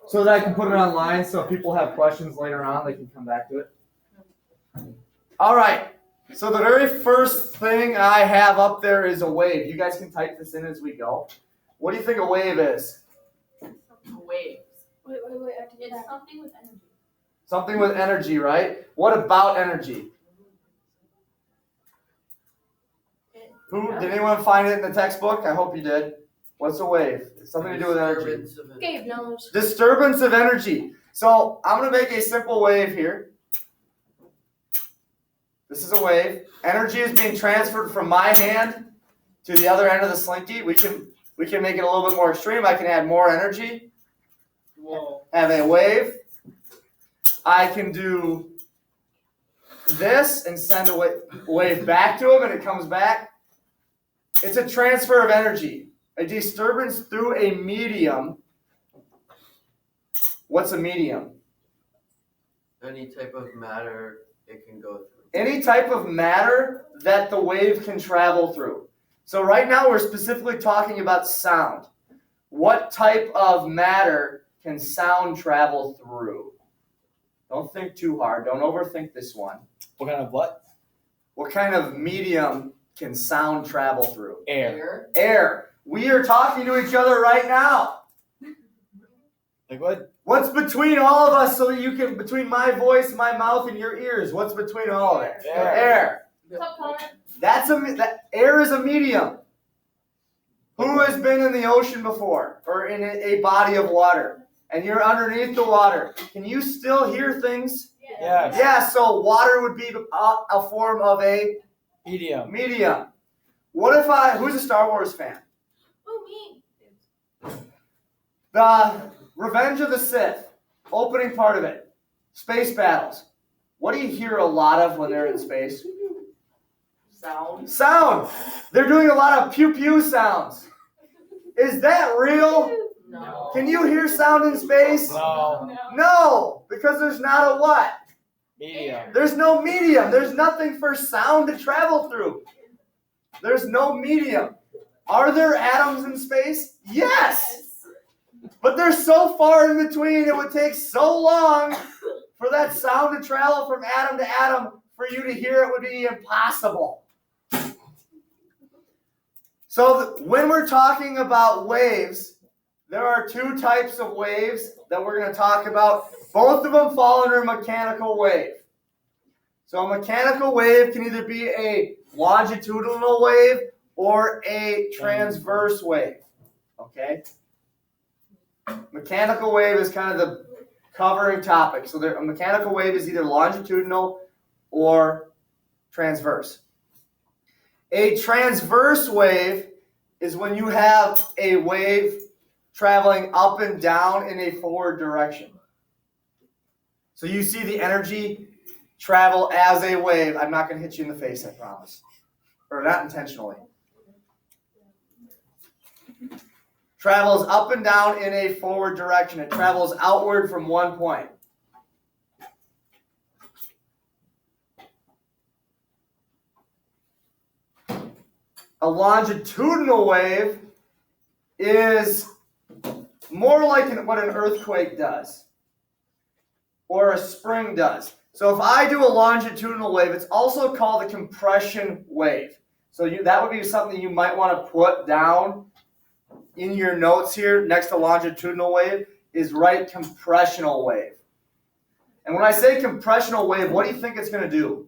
So that I can put it online, so if people have questions later on, they can come back to it. All right. So the very first thing I have up there is a wave. You guys can type this in as we go. What do you think a wave is? Waves. Wait. It's something with energy. Something with energy, right? What about energy? Did anyone find it in the textbook? I hope you did. What's a wave? It's something to do with energy. Gabe knows. Disturbance of energy. So I'm going to make a simple wave here. This is a wave. Energy is being transferred from my hand to the other end of the slinky. We can make it a little bit more extreme. I can add more energy. Whoa. Have a wave. I can do this and send a wave back to him, and it comes back. It's a transfer of energy. A disturbance through a medium. What's a medium? Any type of matter it can go through. Any type of matter that the wave can travel through. So right now we're specifically talking about sound. What type of matter can sound travel through? Don't think too hard. Don't overthink this one. What kind of what? What kind of medium can sound travel through? Air. Air. We are talking to each other right now. Like what? What's between all of us so that you can, between my voice, my mouth, and your ears, what's between all of it? Air. Air is a medium. Who has been in the ocean before or in a body of water? And you're underneath the water. Can you still hear things? Yes. Yeah, so water would be a form of a medium. What if who's a Star Wars fan? Oh, me. The Revenge of the Sith, opening part of it, space battles. What do you hear a lot of when they're in space? Sound. They're doing a lot of pew-pew sounds. Is that real? No. Can you hear sound in space? No, because there's not a what? Medium. There's no medium. There's nothing for sound to travel through. There's no medium. Are there atoms in space? Yes. But they're so far in between, it would take so long for that sound to travel from atom to atom. For you to hear it would be impossible. So when we're talking about waves, there are two types of waves that we're going to talk about. Both of them fall under a mechanical wave. So a mechanical wave can either be a longitudinal wave or a transverse wave. Okay? Mechanical wave is kind of the covering topic. So a mechanical wave is either longitudinal or transverse. A transverse wave is when you have a wave traveling up and down in a forward direction. So you see the energy travel as a wave. I'm not going to hit you in the face, I promise. Or not intentionally. Travels up and down in a forward direction. It travels outward from one point. A longitudinal wave is more like what an earthquake does or a spring does. So if I do a longitudinal wave, it's also called a compression wave. So that would be something you might want to put down in your notes here next to longitudinal wave is write compressional wave. And when I say compressional wave, what do you think it's going to do?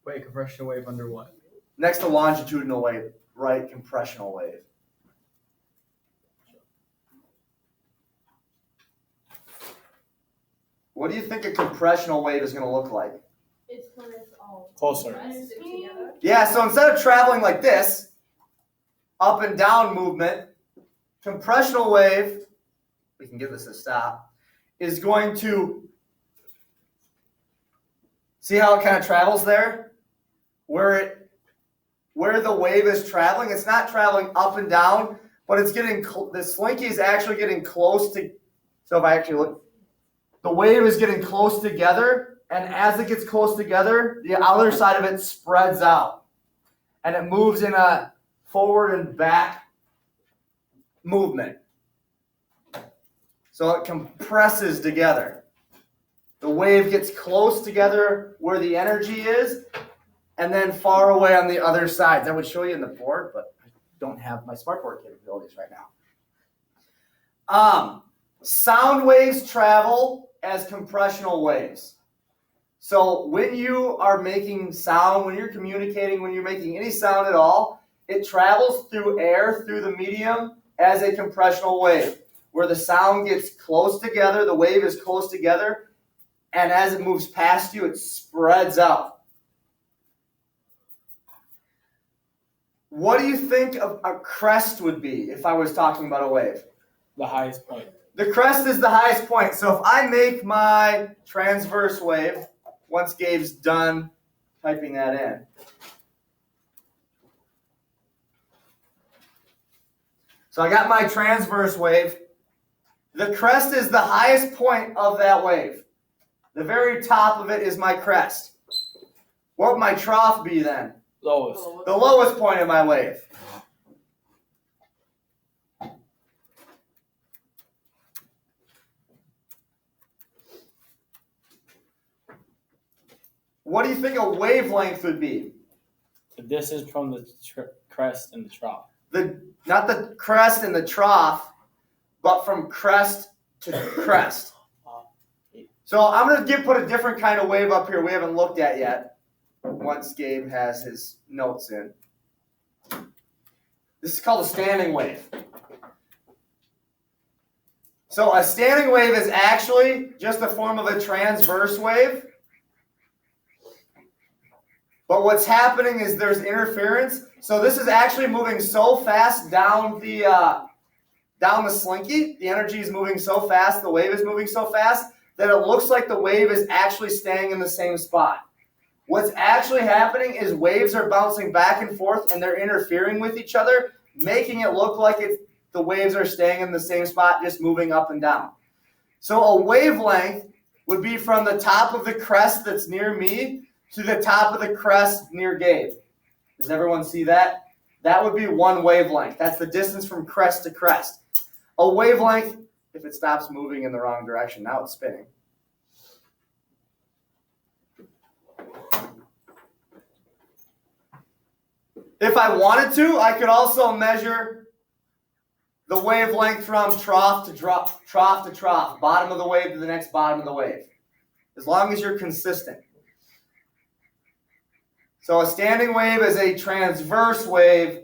Wait, compression wave under what? Next to longitudinal wave, write compressional wave. What do you think a compressional wave is going to look like? It's when it's all closer. Together. Yeah, so instead of traveling like this, up and down movement, compressional wave, we can give this a stop, is going to, see how it kind of travels there? Where the wave is traveling, it's not traveling up and down, but it's getting, the slinky is actually getting close to, so if I actually look, the wave is getting close together, and as it gets close together, the other side of it spreads out. And it moves in a forward and back movement. So it compresses together. The wave gets close together where the energy is, and then far away on the other side. That would show you in the board, but I don't have my smartboard capabilities right now. Sound waves travel as compressional waves. So when you are making sound, when you're communicating, when you're making any sound at all, it travels through air, through the medium, as a compressional wave, where the sound gets close together, the wave is close together, and as it moves past you, it spreads out. What do you think a crest would be if I was talking about a wave? The highest point. The crest is the highest point. So if I make my transverse wave, once Gabe's done typing that in. So I got my transverse wave. The crest is the highest point of that wave. The very top of it is my crest. What would my trough be then? Lowest. The lowest point of my wave. What do you think a wavelength would be? The distance from the crest and the trough. Not the crest and the trough, but from crest to crest. So I'm going to put a different kind of wave up here we haven't looked at yet, once Gabe has his notes in. This is called a standing wave. So a standing wave is actually just a form of a transverse wave. But what's happening is there's interference. So this is actually moving so fast down the slinky. The energy is moving so fast, the wave is moving so fast, that it looks like the wave is actually staying in the same spot. What's actually happening is waves are bouncing back and forth and they're interfering with each other, making it look like the waves are staying in the same spot, just moving up and down. So a wavelength would be from the top of the crest that's near me to the top of the crest near Gabe. Does everyone see that? That would be one wavelength. That's the distance from crest to crest. A wavelength, if it stops moving in the wrong direction, now it's spinning. If I wanted to, I could also measure the wavelength from trough to trough, bottom of the wave to the next bottom of the wave, as long as you're consistent. So a standing wave is a transverse wave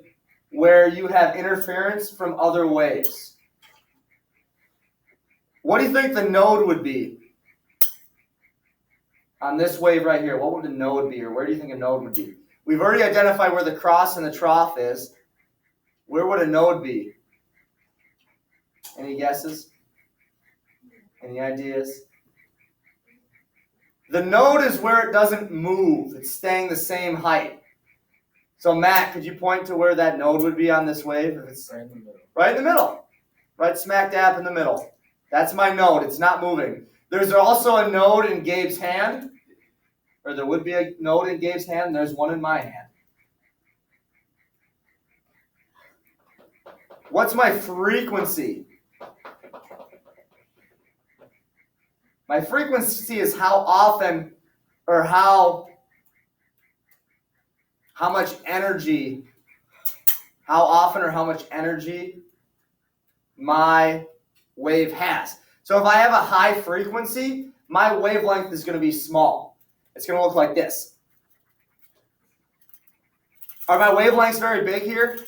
where you have interference from other waves. What do you think the node would be on this wave right here? What would the node be, or where do you think a node would be? We've already identified where the cross and the trough is. Where would a node be? Any guesses? Any ideas? The node is where it doesn't move. It's staying the same height. So Matt, could you point to where that node would be on this wave? If it's Right in the middle. right in the middle. Right smack dab in the middle. That's my node. It's not moving. There's also a node in Gabe's hand. Or there would be a node in Gabe's hand, and there's one in my hand. What's my frequency? My frequency is how often or how much energy, how often or how much energy my wave has. So if I have a high frequency, my wavelength is going to be small. It's going to look like this. Are my wavelengths very big here?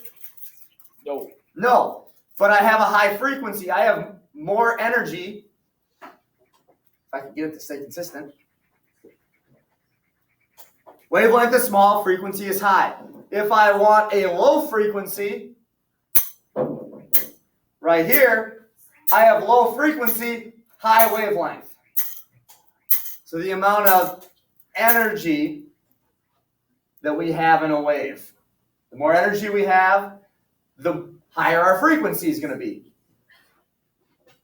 No. No, but I have a high frequency. I have more energy. If I can get it to stay consistent. Wavelength is small, frequency is high. If I want a low frequency, right here, I have low frequency, high wavelength. So the amount of energy that we have in a wave. The more energy we have, the higher our frequency is going to be.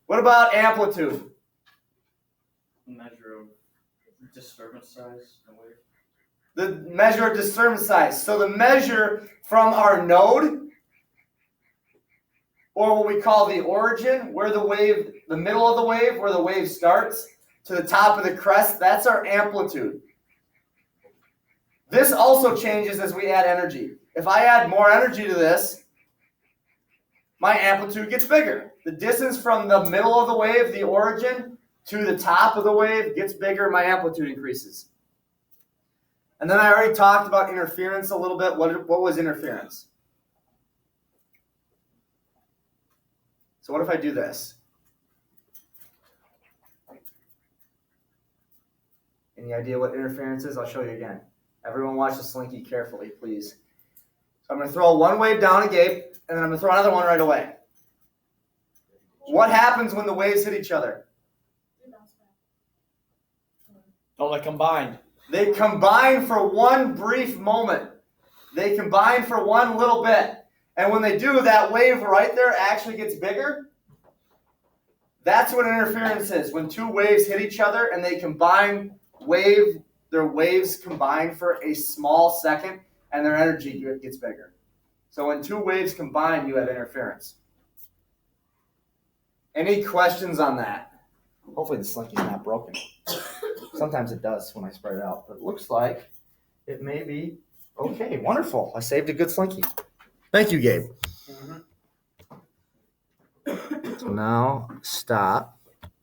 What about amplitude? Measure of disturbance size and wave. The measure of disturbance size. So the measure from our node or what we call the origin, where the wave, the middle of the wave, where the wave starts, to the top of the crest, that's our amplitude. This also changes as we add energy. If I add more energy to this, my amplitude gets bigger. The distance from the middle of the wave, the origin, to the top of the wave gets bigger, my amplitude increases. And then I already talked about interference a little bit. What was interference? So what if I do this? Any idea what interference is? I'll show you again. Everyone watch the slinky carefully, please. So I'm going to throw one wave down a Gabe, and then I'm going to throw another one right away. What happens when the waves hit each other? Oh, they combined. They combine for one brief moment. They combine for one little bit. And when they do, that wave right there actually gets bigger. That's what interference is. When two waves hit each other and they combine, their waves combine for a small second and their energy gets bigger. So when two waves combine, you have interference. Any questions on that? Hopefully the slinky's not broken. Sometimes it does when I spread it out, but it looks like it may be okay. Wonderful. I saved a good slinky. Thank you, Gabe. So now stop.